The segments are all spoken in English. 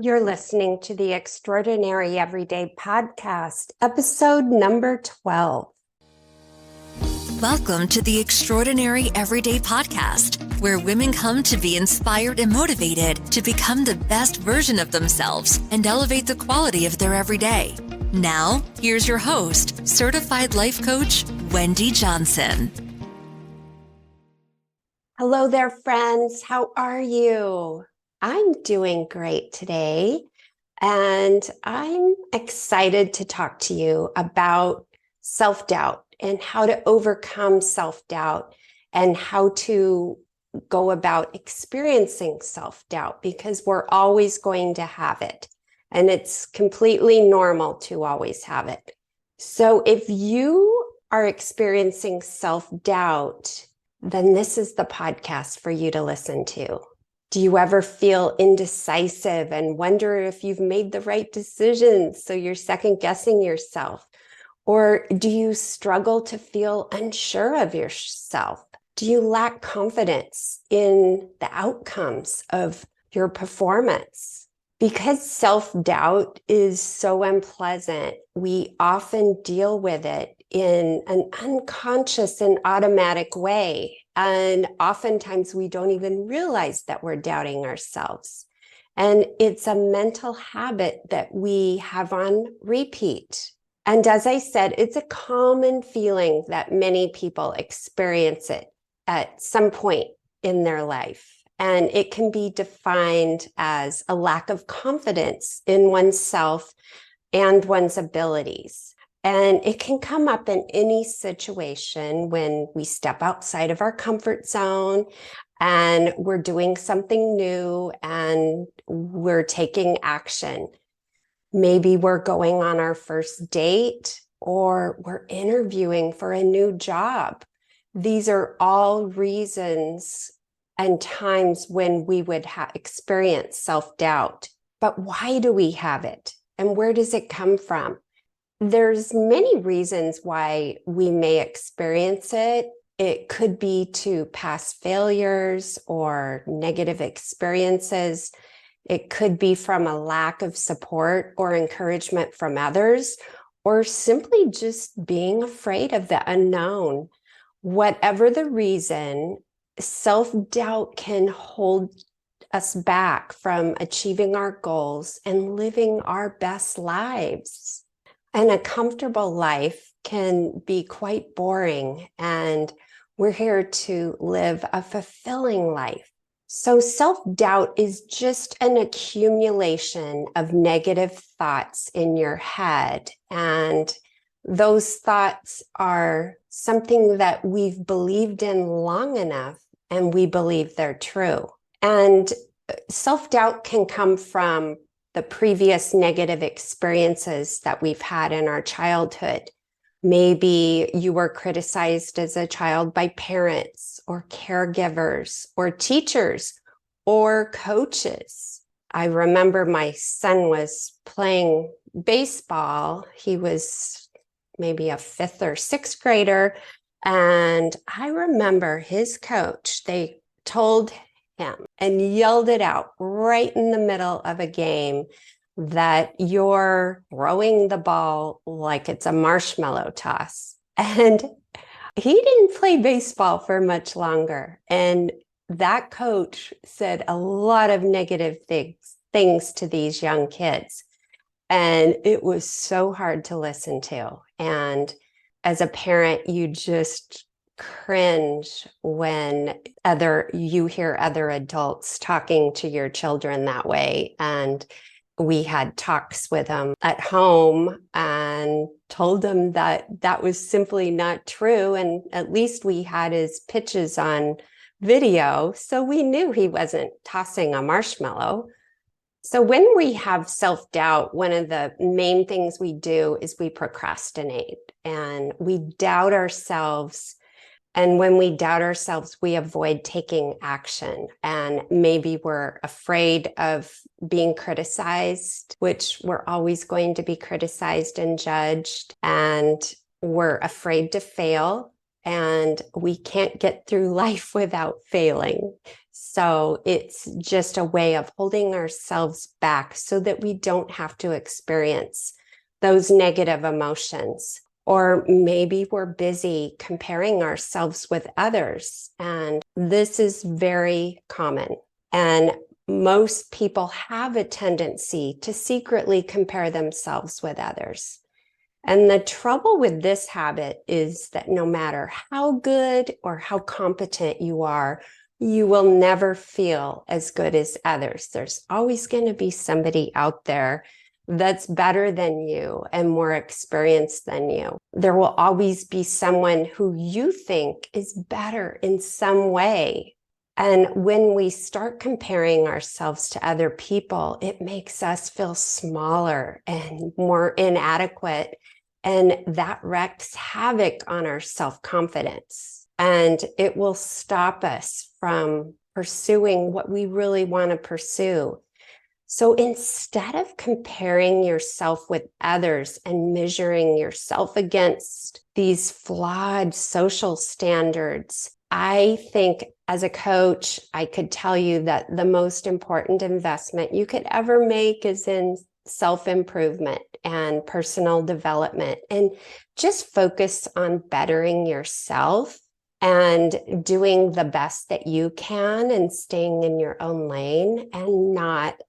You're listening to the Extraordinary Everyday Podcast, episode number 12. Welcome to the Extraordinary Everyday Podcast, where women come to be inspired and motivated to become the best version of themselves and elevate the quality of their everyday. Now, here's your host, certified life coach, Wendy Johnson. Hello there, friends. How are you? I'm doing great today, and I'm excited to talk to you about self-doubt and how to overcome self-doubt and how to go about experiencing self-doubt, because we're always going to have it, and it's completely normal to always have it. So if you are experiencing self-doubt, then this is the podcast for you to listen to. Do you ever feel indecisive and wonder if you've made the right decisions, so you're second guessing yourself? Or do you struggle to feel unsure of yourself? Do you lack confidence in the outcomes of your performance? Because self-doubt is so unpleasant, we often deal with it in an unconscious and automatic way. And oftentimes we don't even realize that we're doubting ourselves. And it's a mental habit that we have on repeat. And as I said, it's a common feeling that many people experience it at some point in their life. And it can be defined as a lack of confidence in oneself and one's abilities. And it can come up in any situation when we step outside of our comfort zone and we're doing something new and we're taking action. Maybe we're going on our first date or we're interviewing for a new job. These are all reasons and times when we would experience self-doubt. But why do we have it? And where does it come from? There's many reasons why we may experience it. It could be to past failures or negative experiences. It could be from a lack of support or encouragement from others, or simply just being afraid of the unknown. Whatever the reason, self-doubt can hold us back from achieving our goals and living our best lives. And a comfortable life can be quite boring, and we're here to live a fulfilling life. So self-doubt is just an accumulation of negative thoughts in your head. And those thoughts are something that we've believed in long enough, and we believe they're true. And self-doubt can come from the previous negative experiences that we've had in our childhood. Maybe you were criticized as a child by parents or caregivers or teachers or coaches. I remember my son was playing baseball. He was maybe a fifth or sixth grader. And I remember his coach, they told him and yelled it out right in the middle of a game that you're throwing the ball like it's a marshmallow toss. And he didn't play baseball for much longer. And that coach said a lot of negative things to these young kids. And it was so hard to listen to. And as a parent, you just cringe when you hear other adults talking to your children that way. And we had talks with him at home and told him that that was simply not true. And at least we had his pitches on video, so we knew he wasn't tossing a marshmallow. So when we have self-doubt, one of the main things we do is we procrastinate and we doubt ourselves. And when we doubt ourselves, we avoid taking action. And maybe we're afraid of being criticized, which we're always going to be criticized and judged. And we're afraid to fail. and we can't get through life without failing. So it's just a way of holding ourselves back so that we don't have to experience those negative emotions. Or maybe we're busy comparing ourselves with others. And this is very common. And most people have a tendency to secretly compare themselves with others. And the trouble with this habit is that no matter how good or how competent you are, you will never feel as good as others. There's always going to be somebody out there that's better than you and more experienced than you. There will always be someone who you think is better in some way. And when we start comparing ourselves to other people, it makes us feel smaller and more inadequate. And that wreaks havoc on our self-confidence. And it will stop us from pursuing what we really want to pursue. So instead of comparing yourself with others and measuring yourself against these flawed social standards, I think as a coach, I could tell you that the most important investment you could ever make is in self-improvement and personal development, and just focus on bettering yourself and doing the best that you can and staying in your own lane and not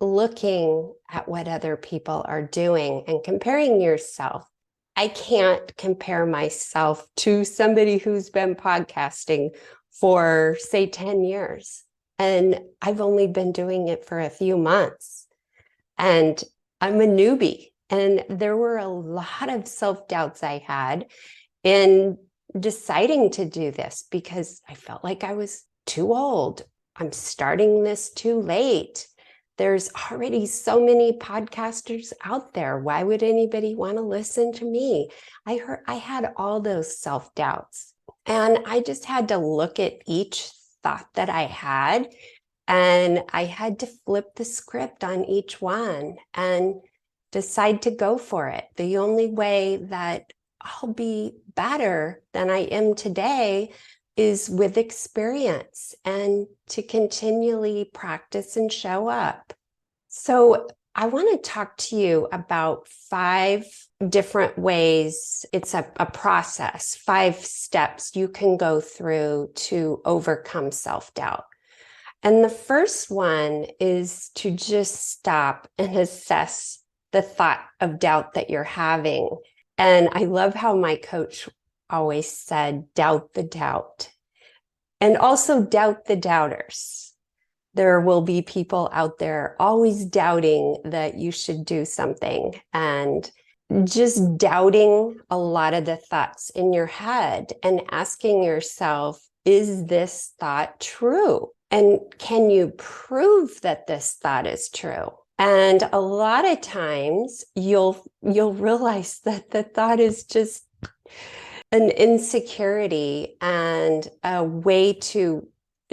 looking at what other people are doing and comparing yourself. I can't compare myself to somebody who's been podcasting for, say, 10 years. And I've only been doing it for a few months. And I'm a newbie. And there were a lot of self-doubts I had in deciding to do this because I felt like I was too old. I'm starting this too late. There's already so many podcasters out there. Why would anybody want to listen to me? I had all those self-doubts, and I just had to look at each thought that I had, and I had to flip the script on each one and decide to go for it. The only way that I'll be better than I am today is with experience and to continually practice and show up. So I want to talk to you about 5 different ways. It's a process, 5 steps you can go through to overcome self-doubt. And the first one is to just stop and assess the thought of doubt that you're having. And I love how my coach always said, doubt the doubt. And also doubt the doubters. There will be people out there always doubting that you should do something and just doubting a lot of the thoughts in your head and asking yourself, is this thought true? And can you prove that this thought is true? And a lot of times you'll realize that the thought is just an insecurity and a way to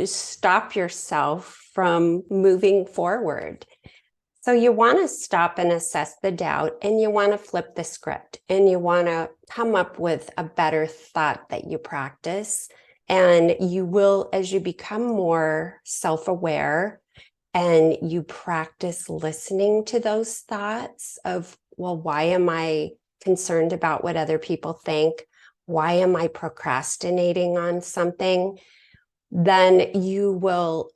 stop yourself from moving forward. So you want to stop and assess the doubt, and you want to flip the script, and you want to come up with a better thought that you practice. And you will, as you become more self-aware and you practice listening to those thoughts of, well, why am I concerned about what other people think? Why am I procrastinating on something? Then you will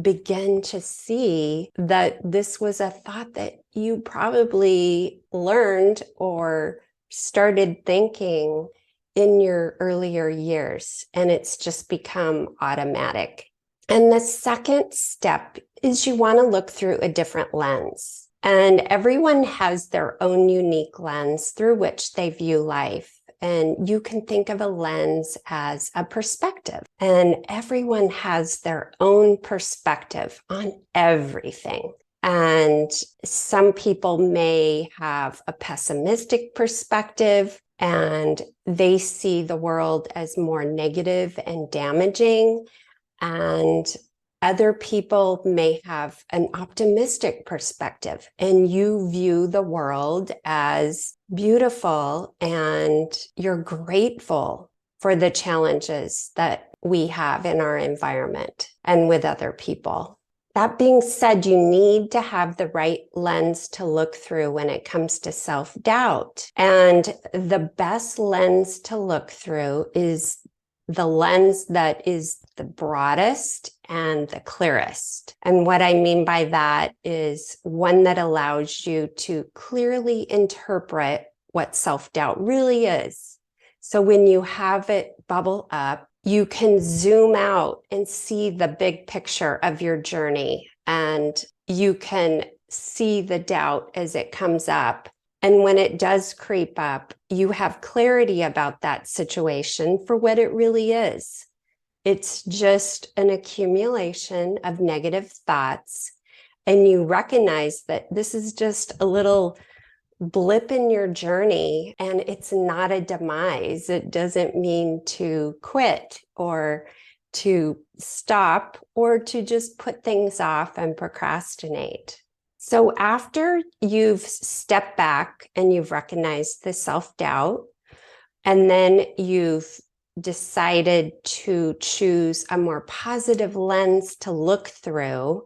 begin to see that this was a thought that you probably learned or started thinking in your earlier years, and it's just become automatic. And the second step is you want to look through a different lens. And everyone has their own unique lens through which they view life. And you can think of a lens as a perspective. And everyone has their own perspective on everything. And some people may have a pessimistic perspective, and they see the world as more negative and damaging. And other people may have an optimistic perspective, and you view the world as beautiful and you're grateful for the challenges that we have in our environment and with other people. That being said, you need to have the right lens to look through when it comes to self-doubt. And the best lens to look through is the lens that is the broadest and the clearest. And what I mean by that is one that allows you to clearly interpret what self-doubt really is. So when you have it bubble up, you can zoom out and see the big picture of your journey, and you can see the doubt as it comes up. And when it does creep up, you have clarity about that situation for what it really is. It's just an accumulation of negative thoughts, and you recognize that this is just a little blip in your journey, and it's not a demise. It doesn't mean to quit or to stop or to just put things off and procrastinate. So after you've stepped back and you've recognized the self-doubt, and then you've decided to choose a more positive lens to look through,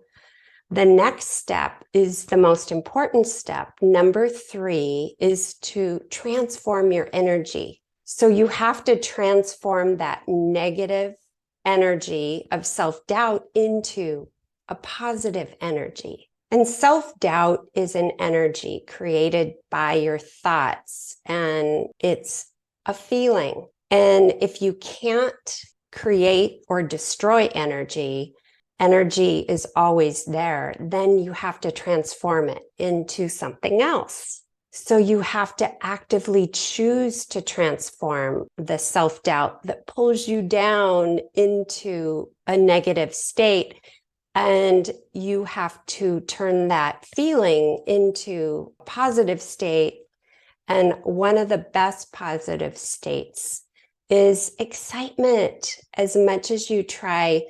the next step is the most important step. Number 3 is to transform your energy. So you have to transform that negative energy of self-doubt into a positive energy. And self-doubt is an energy created by your thoughts, and it's a feeling. And if you can't create or destroy energy, energy is always there, then you have to transform it into something else. So you have to actively choose to transform the self-doubt that pulls you down into a negative state. And you have to turn that feeling into a positive state. And one of the best positive states is excitement. As much as you try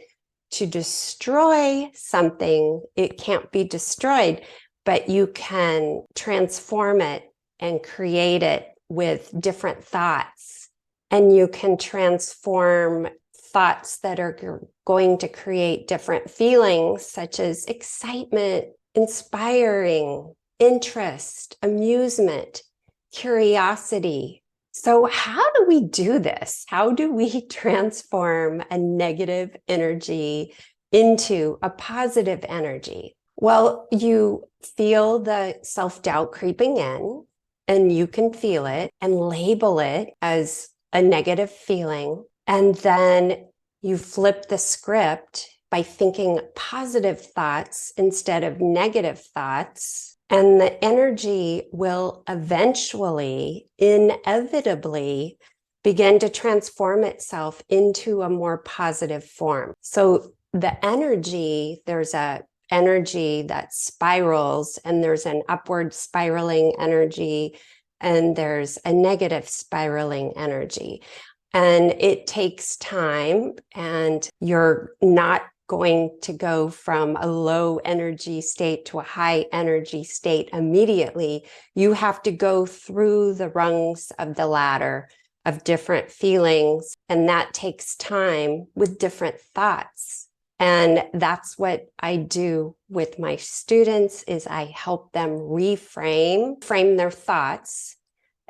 to destroy something, it can't be destroyed, but you can transform it and create it with different thoughts. And you can transform thoughts that are going to create different feelings, such as excitement, inspiring, interest, amusement, curiosity. So how do we do this? How do we transform a negative energy into a positive energy? Well, you feel the self-doubt creeping in, and you can feel it and label it as a negative feeling. And then you flip the script by thinking positive thoughts instead of negative thoughts. And the energy will eventually, inevitably, begin to transform itself into a more positive form. So the energy, there's a energy that spirals, and there's an upward spiraling energy, and there's a negative spiraling energy. And it takes time, and you're not going to go from a low energy state to a high energy state immediately. You have to go through the rungs of the ladder of different feelings, and that takes time with different thoughts. And that's what I do with my students, is I help them frame their thoughts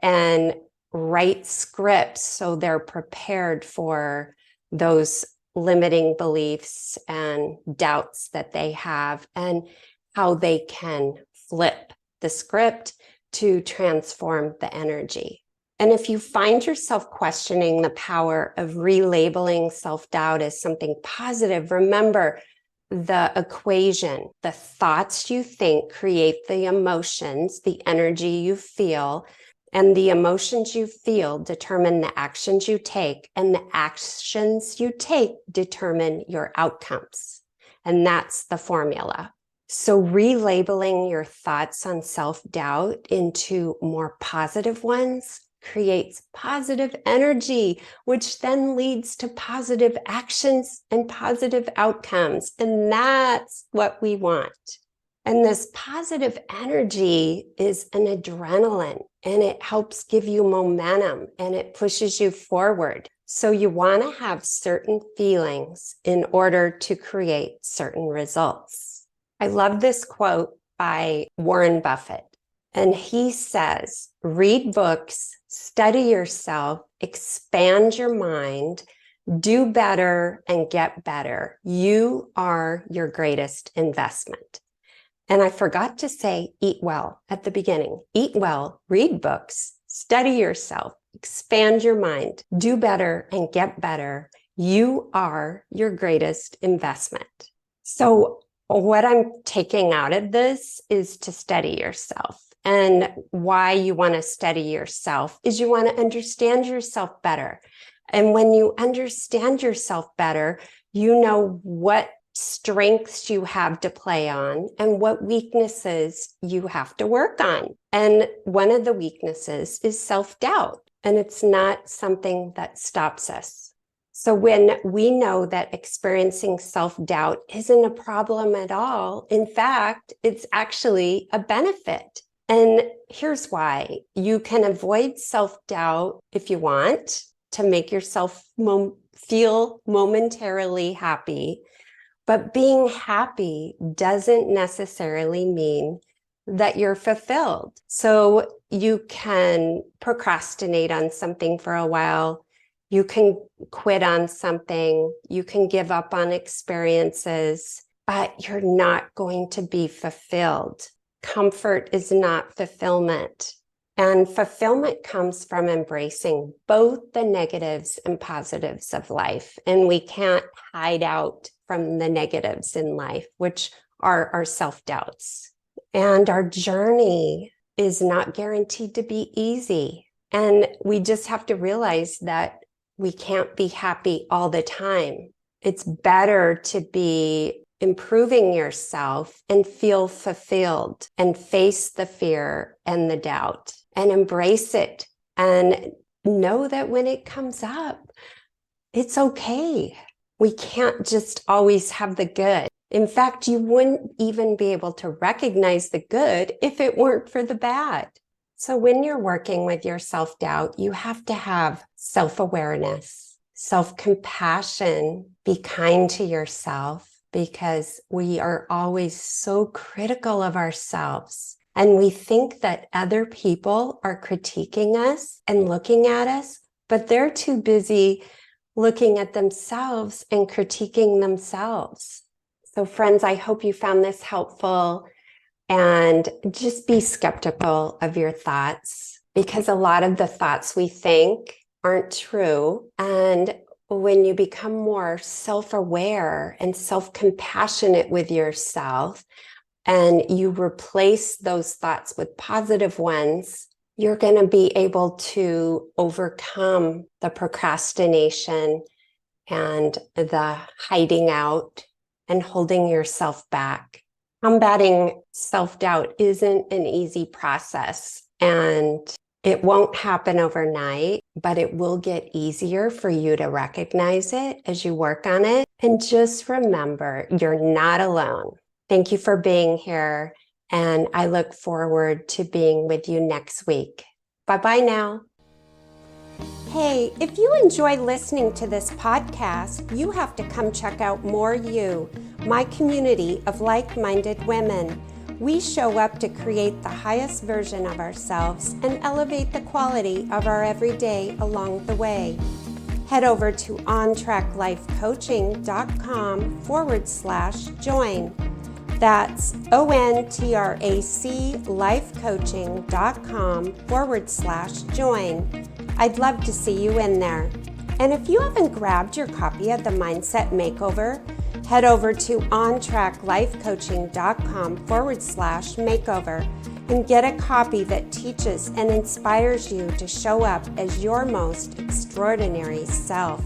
and write scripts so they're prepared for those limiting beliefs and doubts that they have, and how they can flip the script to transform the energy. And if you find yourself questioning the power of relabeling self-doubt as something positive, remember the equation. The thoughts you think create the emotions, the energy you feel, and the emotions you feel determine the actions you take, and the actions you take determine your outcomes. And that's the formula. So relabeling your thoughts on self-doubt into more positive ones creates positive energy, which then leads to positive actions and positive outcomes. And that's what we want. And this positive energy is an adrenaline, and it helps give you momentum, and it pushes you forward. So you want to have certain feelings in order to create certain results. I love this quote by Warren Buffett. And he says, read books, study yourself, expand your mind, do better and get better. You are your greatest investment. And I forgot to say eat well at the beginning. Eat well, read books, study yourself, expand your mind, do better and get better. You are your greatest investment. So what I'm taking out of this is to study yourself. And why you want to study yourself is you want to understand yourself better. And when you understand yourself better, you know what strengths you have to play on and what weaknesses you have to work on. And one of the weaknesses is self-doubt, and it's not something that stops us. So when we know that experiencing self-doubt isn't a problem at all, in fact, it's actually a benefit. And here's why. You can avoid self-doubt if you want to make yourself feel momentarily happy. But being happy doesn't necessarily mean that you're fulfilled. So you can procrastinate on something for a while. You can quit on something. You can give up on experiences, but you're not going to be fulfilled. Comfort is not fulfillment. And fulfillment comes from embracing both the negatives and positives of life. And we can't hide out from the negatives in life, which are our self-doubts. And our journey is not guaranteed to be easy. And we just have to realize that we can't be happy all the time. It's better to be improving yourself and feel fulfilled and face the fear and the doubt and embrace it and know that when it comes up, it's okay. We can't just always have the good. In fact, you wouldn't even be able to recognize the good if it weren't for the bad. So when you're working with your self-doubt, you have to have self-awareness, self-compassion, be kind to yourself, because we are always so critical of ourselves. And we think that other people are critiquing us and looking at us, but they're too busy looking at themselves and critiquing themselves. So friends, I hope you found this helpful, and just be skeptical of your thoughts, because a lot of the thoughts we think aren't true. And when you become more self-aware and self-compassionate with yourself, and you replace those thoughts with positive ones, you're going to be able to overcome the procrastination and the hiding out and holding yourself back. Combating self-doubt isn't an easy process, and it won't happen overnight, but it will get easier for you to recognize it as you work on it. And just remember, you're not alone. Thank you for being here, and I look forward to being with you next week. Bye-bye now. Hey, if you enjoy listening to this podcast, you have to come check out More You, my community of like-minded women. We show up to create the highest version of ourselves and elevate the quality of our everyday along the way. Head over to ontracklifecoaching.com/join. That's ontraclifecoaching.com/join. I'd love to see you in there. And if you haven't grabbed your copy of the Mindset Makeover, head over to ontracklifecoaching.com/makeover and get a copy that teaches and inspires you to show up as your most extraordinary self.